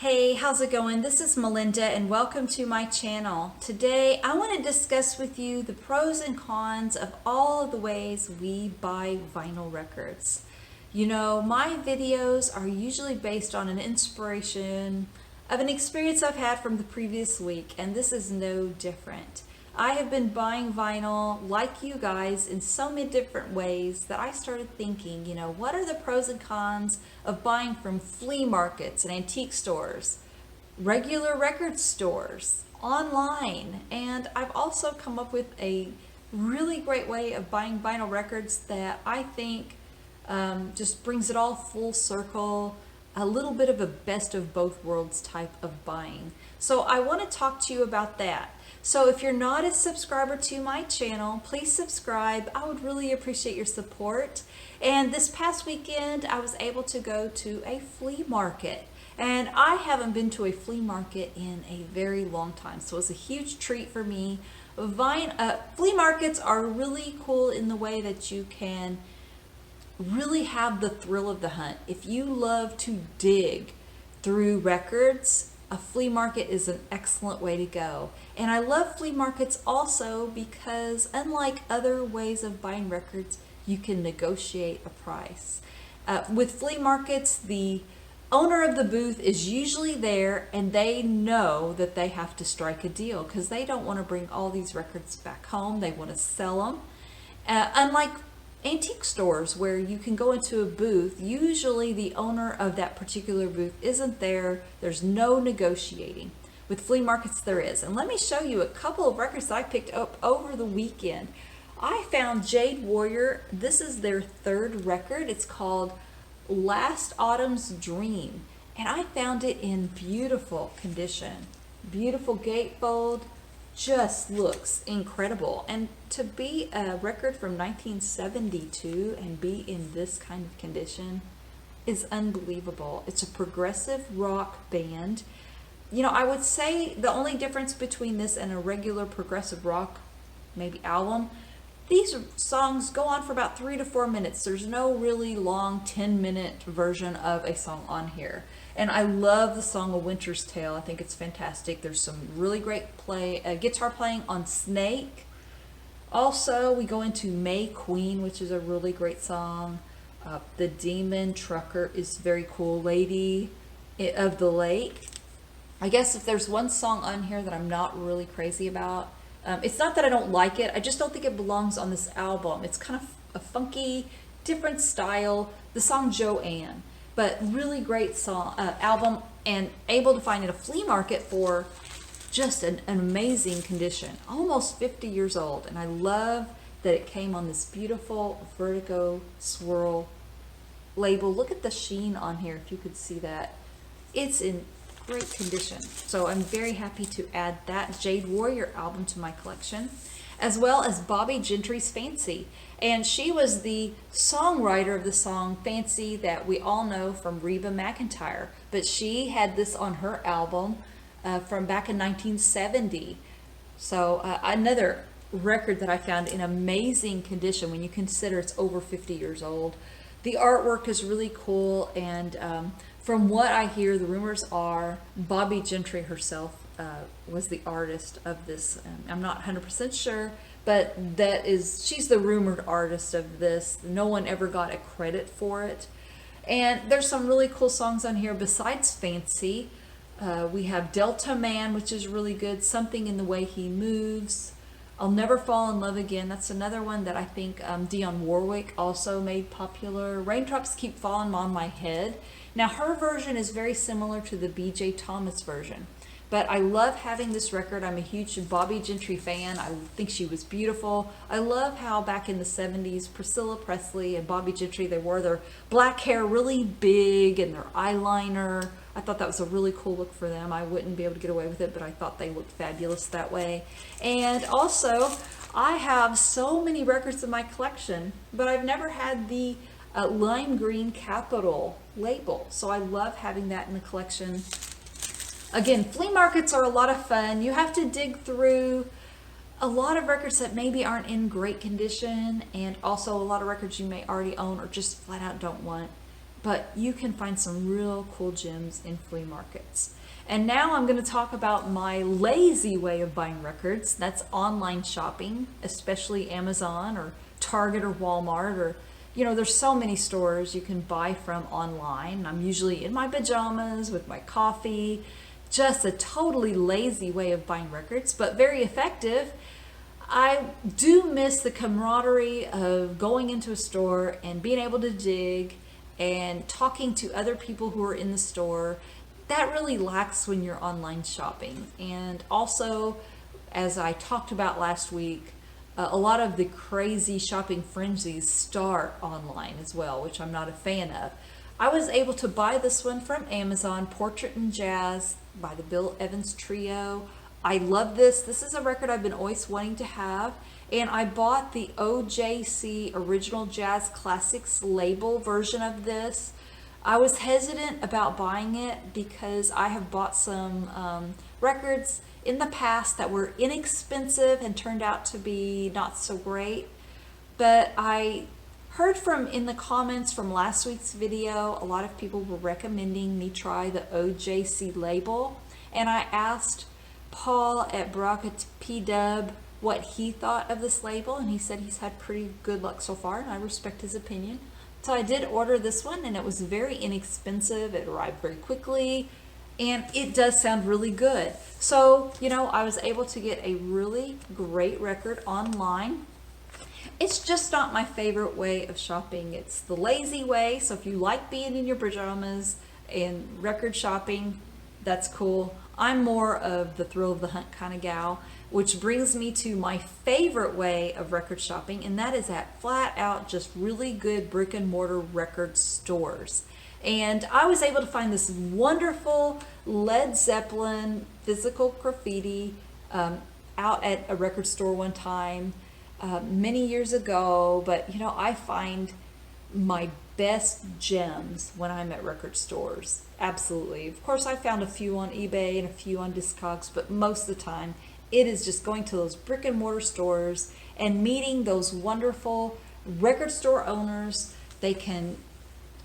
Hey, how's it going? This is Melinda and welcome to my channel. Today I want to discuss with you the pros and cons of all of the ways we buy vinyl records. You know, my videos are usually based on an inspiration of an experience I've had from the previous week, and this is no different. I have been buying vinyl like you guys in so many different ways that I started thinking, what are the pros and cons of buying from flea markets and antique stores, regular record stores, online, and I've also come up with a really great way of buying vinyl records that I think just brings it all full circle, a little bit of a best of both worlds type of buying. So I want to talk to you about that. So if you're not a subscriber to my channel, please subscribe. I would really appreciate your support. And this past weekend, I was able to go to a flea market. And I haven't been to a flea market in a very long time, so it was a huge treat for me. Flea markets are really cool in the way that you can really have the thrill of the hunt. If you love to dig through records, a flea market is an excellent way to go. And I love flea markets also because unlike other ways of buying records, you can negotiate a price. With flea markets, the owner of the booth is usually there and they know that they have to strike a deal because they don't want to bring all these records back home. They want to sell them. Unlike antique stores where you can go into a booth, usually the owner of that particular booth isn't there. There's no negotiating. With flea markets there is. And let me show you a couple of records that I picked up over the weekend. I found Jade Warrior. This is their third record. It's called Last Autumn's Dream. And I found it in beautiful condition. Beautiful gatefold. Just looks incredible, and to be a record from 1972 and be in this kind of condition is unbelievable. It's a progressive rock band. I would say the only difference between this and a regular progressive rock maybe album, these songs go on for about 3 to 4 minutes. There's no really long 10-minute version of a song on here. And I love the song A Winter's Tale. I think it's fantastic. There's some really great guitar playing on Snake. Also, we go into May Queen, which is a really great song. The Demon Trucker is very cool. Lady of the Lake. I guess if there's one song on here that I'm not really crazy about, it's not that I don't like it. I just don't think it belongs on this album. It's kind of a funky, different style. The song Joanne. But really great song, album, and able to find at a flea market for just an amazing condition. Almost 50 years old, and I love that it came on this beautiful Vertigo swirl label. Look at the sheen on here, if you could see that. It's in great condition. So I'm very happy to add that Jade Warrior album to my collection, as well as Bobbie Gentry's Fancy. And she was the songwriter of the song Fancy that we all know from Reba McEntire. But she had this on her album from back in 1970. So another record that I found in amazing condition when you consider it's over 50 years old. The artwork is really cool, and from what I hear, the rumors are Bobbie Gentry herself was the artist of this. I'm not 100% sure, but she's the rumored artist of this. No one ever got a credit for it. And there's some really cool songs on here besides Fancy. We have Delta Man, which is really good. Something in the Way He Moves. I'll Never Fall in Love Again. That's another one that I think Dionne Warwick also made popular. Raindrops Keep Falling on My Head. Now her version is very similar to the B.J. Thomas version. But I love having this record. I'm a huge Bobbie Gentry fan. I think she was beautiful. I love how back in the 70s, Priscilla Presley and Bobbie Gentry, they wore their black hair really big and their eyeliner. I thought that was a really cool look for them. I wouldn't be able to get away with it, but I thought they looked fabulous that way. And also, I have so many records in my collection, but I've never had the lime green Capitol label. So I love having that in the collection. Again, flea markets are a lot of fun. You have to dig through a lot of records that maybe aren't in great condition, and also a lot of records you may already own or just flat out don't want. but you can find some real cool gems in flea markets. And now I'm going to talk about my lazy way of buying records. That's online shopping, especially Amazon or Target or Walmart, or there's so many stores you can buy from online. I'm usually in my pajamas with my coffee. Just a totally lazy way of buying records, but very effective. I do miss the camaraderie of going into a store and being able to dig and talking to other people who are in the store. That really lacks when you're online shopping. And also, as I talked about last week, a lot of the crazy shopping frenzies start online as well, which I'm not a fan of. I was able to buy this one from Amazon, Coltrane Jazz by the Bill Evans Trio. I love this. This is a record I've been always wanting to have. And I bought the OJC Original Jazz Classics label version of this. I was hesitant about buying it because I have bought some records in the past that were inexpensive and turned out to be not so great. But I heard in the comments from last week's video, a lot of people were recommending me try the OJC label. And I asked Paul at Brockett P-Dub what he thought of this label, and he said he's had pretty good luck so far, and I respect his opinion. So I did order this one, and it was very inexpensive. It arrived very quickly, and it does sound really good. So, I was able to get a really great record online. It's just not my favorite way of shopping. It's the lazy way. So if you like being in your pajamas and record shopping, that's cool. I'm more of the thrill of the hunt kind of gal, which brings me to my favorite way of record shopping, and that is at flat out just really good brick and mortar record stores. And I was able to find this wonderful Led Zeppelin physical graffiti out at a record store one time many years ago. But I find my best gems when I'm at record stores. Absolutely. Of course, I found a few on eBay and a few on Discogs, but most of the time it is just going to those brick and mortar stores and meeting those wonderful record store owners. They can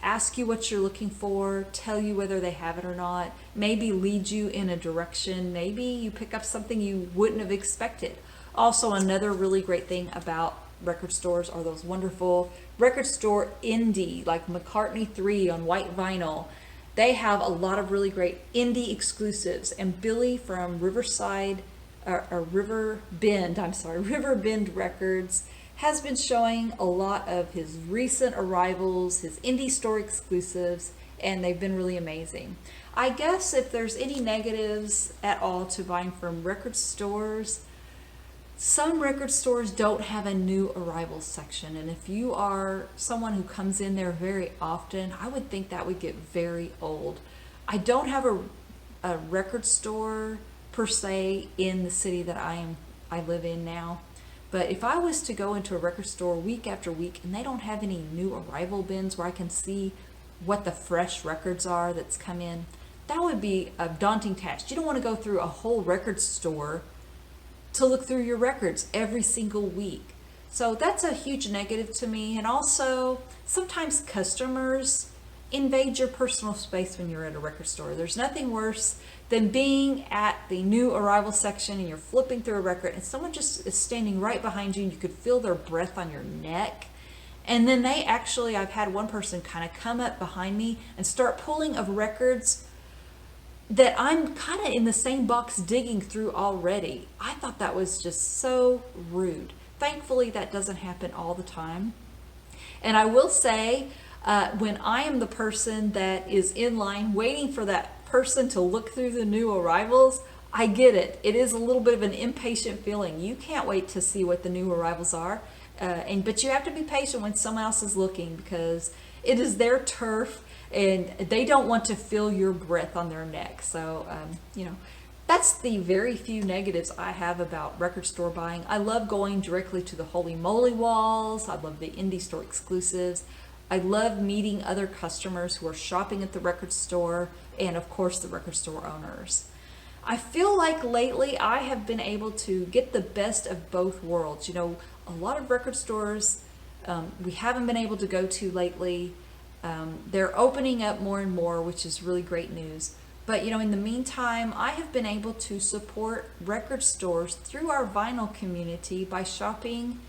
ask you what you're looking for, tell you whether they have it or not, maybe lead you in a direction. Maybe you pick up something you wouldn't have expected. Also, another really great thing about record stores are those wonderful record store indie, like McCartney 3 on white vinyl. They have a lot of really great indie exclusives, and Billy from River Bend Records has been showing a lot of his recent arrivals, his indie store exclusives, and they've been really amazing. I guess if there's any negatives at all to buying from record stores, some record stores don't have a new arrivals section, and if you are someone who comes in there very often, I would think that would get very old. I don't have a record store per se in the city that I live in now, but if I was to go into a record store week after week and they don't have any new arrival bins where I can see what the fresh records are that's come in, that would be a daunting task. You don't want to go through a whole record store to look through your records every single week. So that's a huge negative to me. And also, sometimes customers invade your personal space when you're at a record store. There's nothing worse than being at the new arrival section and you're flipping through a record and someone just is standing right behind you and you could feel their breath on your neck. And then I've had one person kind of come up behind me and start pulling of records that I'm kind of in the same box digging through already. I thought that was just so rude. Thankfully, that doesn't happen all the time. And I will say, when I am the person that is in line waiting for that person to look through the new arrivals, I get it. It is a little bit of an impatient feeling. You can't wait to see what the new arrivals are. But you have to be patient when someone else is looking because it is their turf and they don't want to feel your breath on their neck. So, that's the very few negatives I have about record store buying. I love going directly to the Holy Moly walls. I love the indie store exclusives. I love meeting other customers who are shopping at the record store and, of course, the record store owners. I feel like lately I have been able to get the best of both worlds. A lot of record stores we haven't been able to go to lately. They're opening up more and more, which is really great news. But in the meantime, I have been able to support record stores through our vinyl community by shopping,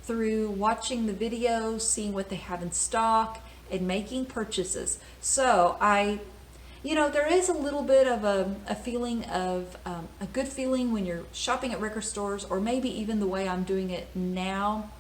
through watching the videos, seeing what they have in stock, and making purchases. So there is a little bit of a feeling of a good feeling when you're shopping at record stores, or maybe even the way I'm doing it now.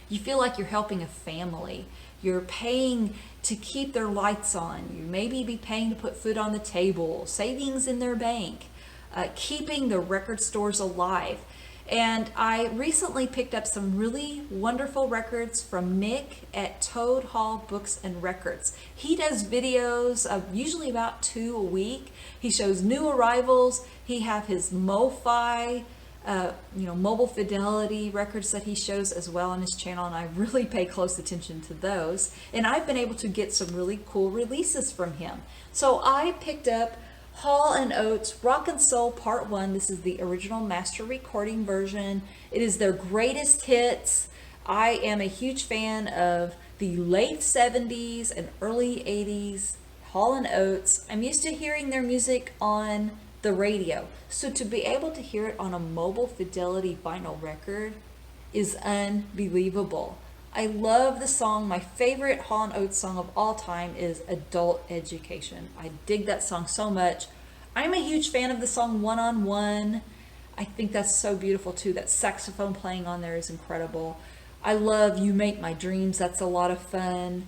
You feel like you're helping a family. You're paying to keep their lights on. You maybe be paying to put food on the table, savings in their bank, keeping the record stores alive. And I recently picked up some really wonderful records from Nick at Toad Hall Books and Records. He does videos of usually about 2 a week. He shows new arrivals. He have his MoFi, mobile fidelity records that he shows as well on his channel, and I really pay close attention to those. And I've been able to get some really cool releases from him. So I picked up Hall & Oates Rock and Soul Part 1. This is the original master recording version. It is their greatest hits. I am a huge fan of the late 70s and early 80s Hall & Oates. I'm used to hearing their music on the radio. So to be able to hear it on a mobile fidelity vinyl record is unbelievable. I love the song. My favorite Hall & Oates song of all time is Adult Education. I dig that song so much. I'm a huge fan of the song One on One. I think that's so beautiful too. That saxophone playing on there is incredible. I love You Make My Dreams. That's a lot of fun.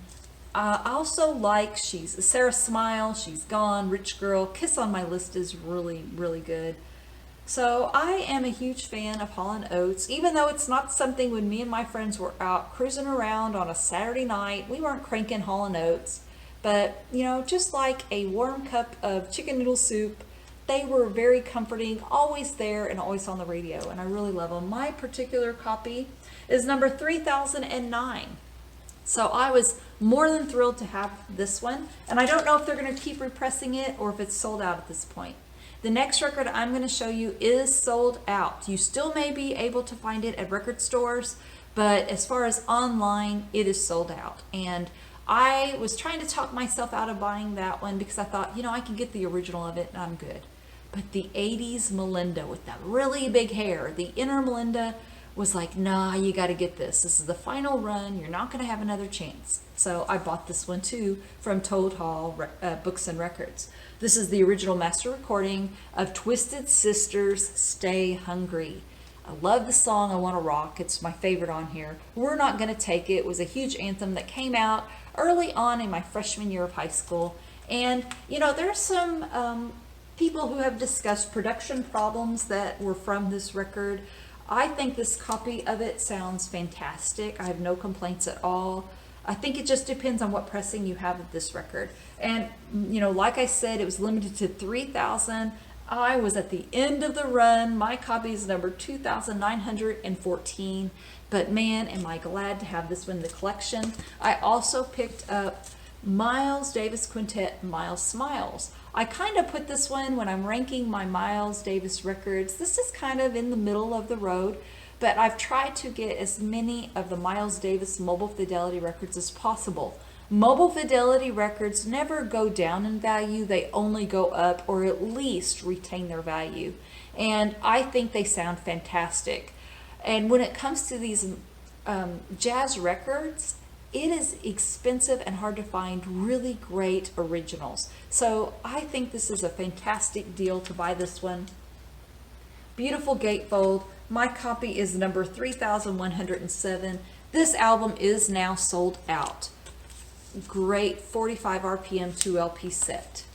I also like Sarah Smile, She's Gone, Rich Girl. Kiss on My List is really, really good. So I am a huge fan of Hall & Oates, even though it's not something when me and my friends were out cruising around on a Saturday night, we weren't cranking Hall & Oates. But, just like a warm cup of chicken noodle soup, they were very comforting, always there and always on the radio, and I really love them. My particular copy is number 3009. So I was more than thrilled to have this one, and I don't know if they're going to keep repressing it or if it's sold out at this point. The next record I'm going to show you is sold out. You still may be able to find it at record stores, but as far as online, it is sold out. And I was trying to talk myself out of buying that one because I thought, I can get the original of it and I'm good. But the 80s Melinda with that really big hair, the inner Melinda, was like, nah, you got to get this. This is the final run. You're not going to have another chance. So I bought this one too from Toad Hall Books and Records. This is the original master recording of Twisted Sister's Stay Hungry. I love the song I Want to Rock. It's my favorite on here. We're Not Gonna Take It was a huge anthem that came out early on in my freshman year of high school. And, there's some people who have discussed production problems that were from this record. I think this copy of it sounds fantastic. I have no complaints at all. I think it just depends on what pressing you have of this record. And, like I said, it was limited to 3,000. I was at the end of the run. My copy is number 2,914. But man, am I glad to have this one in the collection. I also picked up Miles Davis Quintet, Miles Smiles. I kind of put this one when I'm ranking my Miles Davis records. This is kind of in the middle of the road, but I've tried to get as many of the Miles Davis mobile fidelity records as possible. Mobile fidelity records never go down in value, they only go up or at least retain their value. And I think they sound fantastic. And when it comes to these jazz records, it is expensive and hard to find really great originals. So I think this is a fantastic deal to buy this one. Beautiful gatefold. My copy is number 3,107. This album is now sold out. Great 45 RPM 2 LP set.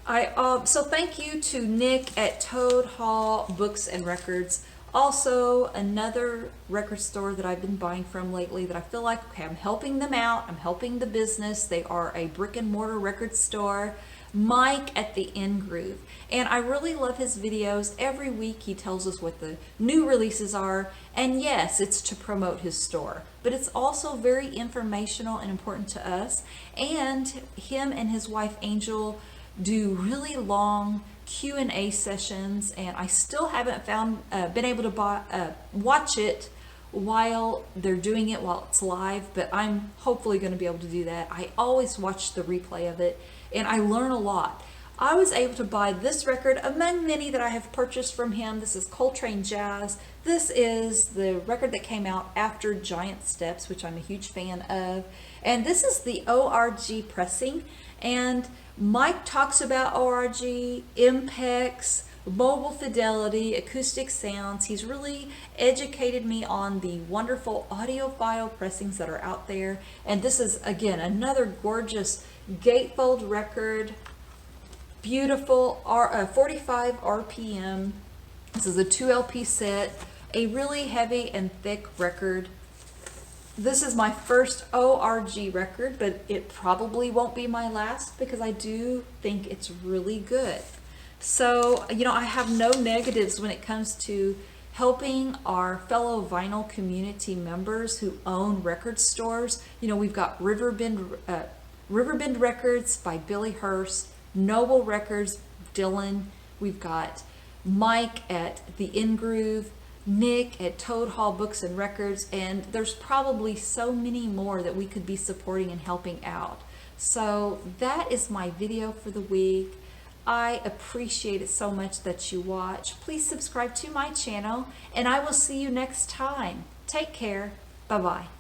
So thank you to Nick at Toad Hall Books and Records. Also, another record store that I've been buying from lately that I feel like, okay, I'm helping them out, I'm helping the business. They are a brick and mortar record store. Mike at the In Groove. And I really love his videos. Every week he tells us what the new releases are. And yes, it's to promote his store, but it's also very informational and important to us. And him and his wife Angel do really long Q&A sessions, and I still haven't been able to watch it while they're doing it while it's live, but I'm hopefully going to be able to do that. I always watch the replay of it and I learn a lot. I was able to buy this record among many that I have purchased from him. This is Coltrane Jazz. This is the record that came out after Giant Steps, which I'm a huge fan of. And this is the ORG pressing. And Mike talks about ORG, MPEX, mobile fidelity, acoustic sounds. He's really educated me on the wonderful audiophile pressings that are out there. And this is, again, another gorgeous gatefold record. Beautiful 45 RPM. This is a 2 LP set, a really heavy and thick record. This is my first ORG record, but it probably won't be my last because I do think it's really good. So, you know, I have no negatives when it comes to helping our fellow vinyl community members who own record stores. You know, we've got Riverbend Records by Billy Hurst, Noble Records, Dylan. We've got Mike at the In Groove, Nick at Toad Hall Books and Records, and there's probably so many more that we could be supporting and helping out. So that is my video for the week. I appreciate it so much that you watch. Please subscribe to my channel, and I will see you next time. Take care. Bye-bye.